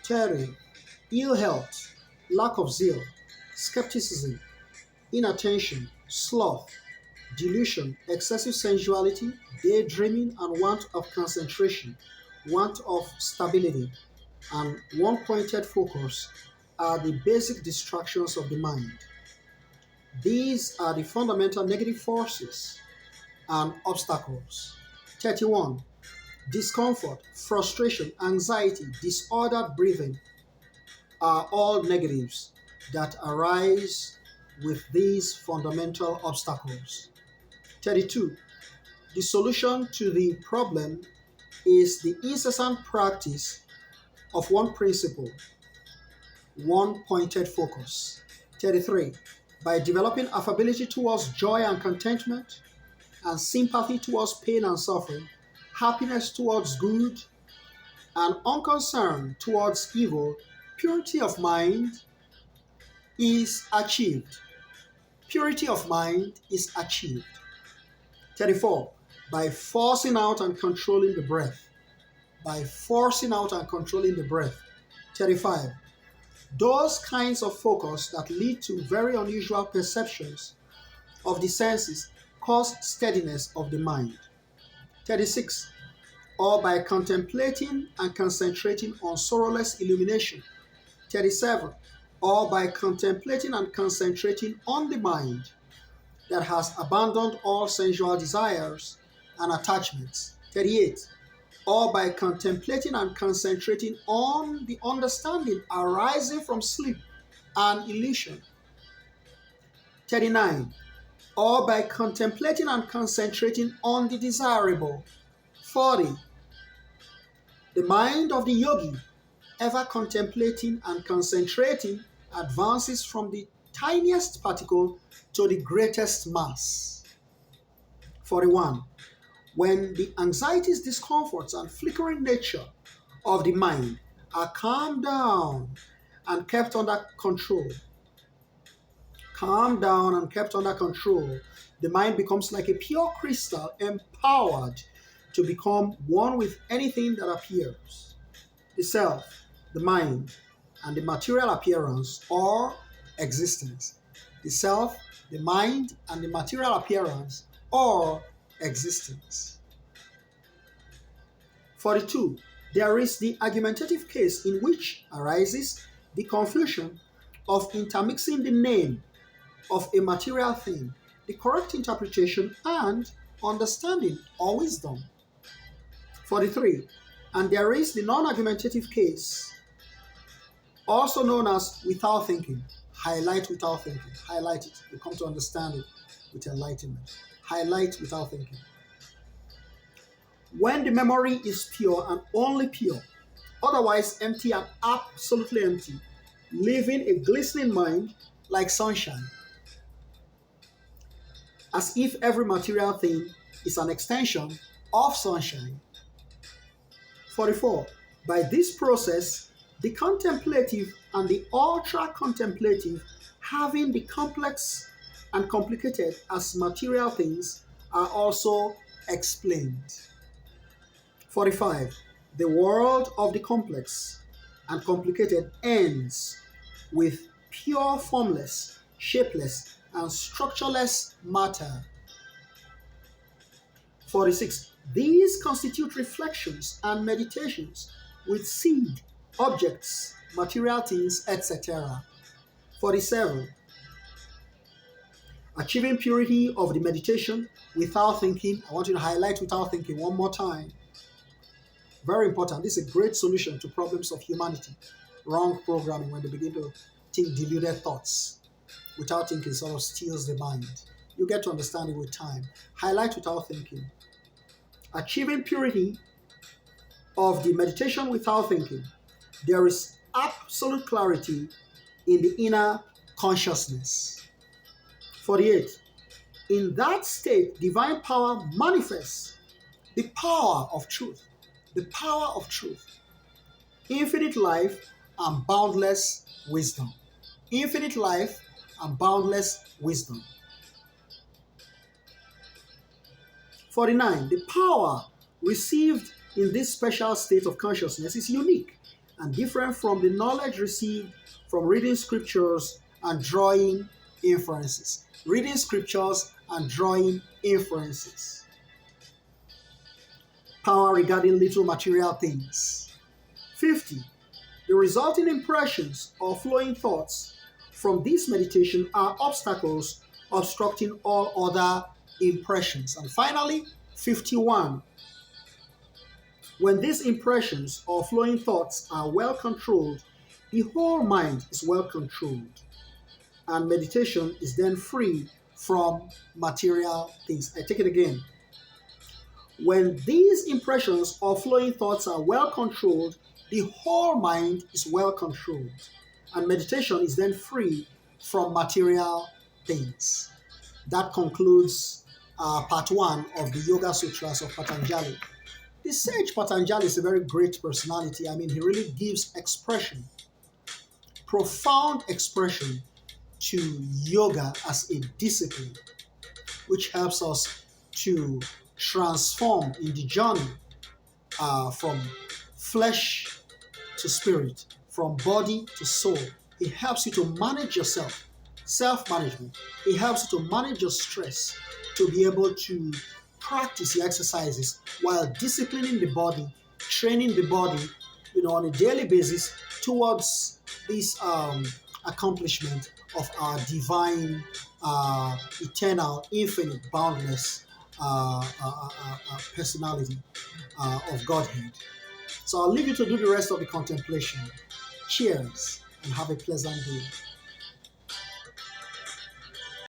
30. Ill health, lack of zeal, skepticism, inattention, sloth, delusion, excessive sensuality, daydreaming, and want of concentration, want of stability, and one-pointed focus are the basic distractions of the mind. These are the fundamental negative forces and obstacles. 31. Discomfort, frustration, anxiety, disordered breathing are all negatives that arise with these fundamental obstacles. 32. The solution to the problem is the incessant practice of one principle, one pointed focus. 33. By developing affability towards joy and contentment, and sympathy towards pain and suffering, happiness towards good, and unconcern towards evil, purity of mind is achieved. Purity of mind is achieved. 34. By forcing out and controlling the breath. By forcing out and controlling the breath. 35. Those kinds of focus that lead to very unusual perceptions of the senses cause steadiness of the mind. 36. Or by contemplating and concentrating on sorrowless illumination. 37. Or by contemplating and concentrating on the mind that has abandoned all sensual desires and attachments. 38. Or by contemplating and concentrating on the understanding arising from sleep and illusion. 39. Or by contemplating and concentrating on the desirable. 40. The mind of the yogi, ever contemplating and concentrating, advances from the tiniest particle to the greatest mass. 41. When the anxieties, discomforts, and flickering nature of the mind are calmed down and kept under control, the mind becomes like a pure crystal, empowered to become one with anything that appears. The self, the mind, and the material appearance or existence. The self, the mind, and the material appearance or existence. 42. There is the argumentative case in which arises the confusion of intermixing the name of a material thing, the correct interpretation, and understanding or wisdom. 43. And there is the non-argumentative case, also known as without thinking. Highlight without thinking. Highlight it. You come to understand it with enlightenment. Highlight without thinking. When the memory is pure and only pure, otherwise empty and absolutely empty, leaving a glistening mind like sunshine, as if every material thing is an extension of sunshine. 44. By this process, the contemplative and the ultra-contemplative, having the complex and complicated as material things, are also explained. 45. The world of the complex and complicated ends with pure formless, shapeless, and structureless matter. 46. These constitute reflections and meditations with seed, objects, material things, etc. 47. Achieving purity of the meditation without thinking. I want you to highlight without thinking one more time. Very important. This is a great solution to problems of humanity. Wrong programming, when they begin to think deluded thoughts. Without thinking sort of steals the mind. You get to understand it with time. Highlight without thinking. Achieving purity of the meditation without thinking. There is absolute clarity in the inner consciousness. 48. In that state, divine power manifests, the power of truth. The power of truth. Infinite life and boundless wisdom. Infinite life and boundless wisdom. 49. The power received in this special state of consciousness is unique and different from the knowledge received from reading scriptures and drawing inferences. Reading scriptures and drawing inferences. Power regarding little material things. 50. The resulting impressions or flowing thoughts from this meditation are obstacles obstructing all other impressions. And finally, 51. When these impressions or flowing thoughts are well controlled, the whole mind is well controlled, and meditation is then free from material things. I take it again. When these impressions or flowing thoughts are well controlled, the whole mind is well controlled, and meditation is then free from material things. That concludes part 1 of the Yoga Sutras of Patanjali. The sage Patanjali is a very great personality. I mean, he really gives expression, profound expression, to yoga as a discipline, which helps us to transform in the journey from flesh to spirit, from body to soul. It helps you to manage yourself, self-management. It helps you to manage your stress, to be able to practice your exercises while disciplining the body, training the body, on a daily basis towards this accomplishment of our divine, eternal, infinite, boundless personality of Godhead. So I'll leave you to do the rest of the contemplation. Cheers and have a pleasant day.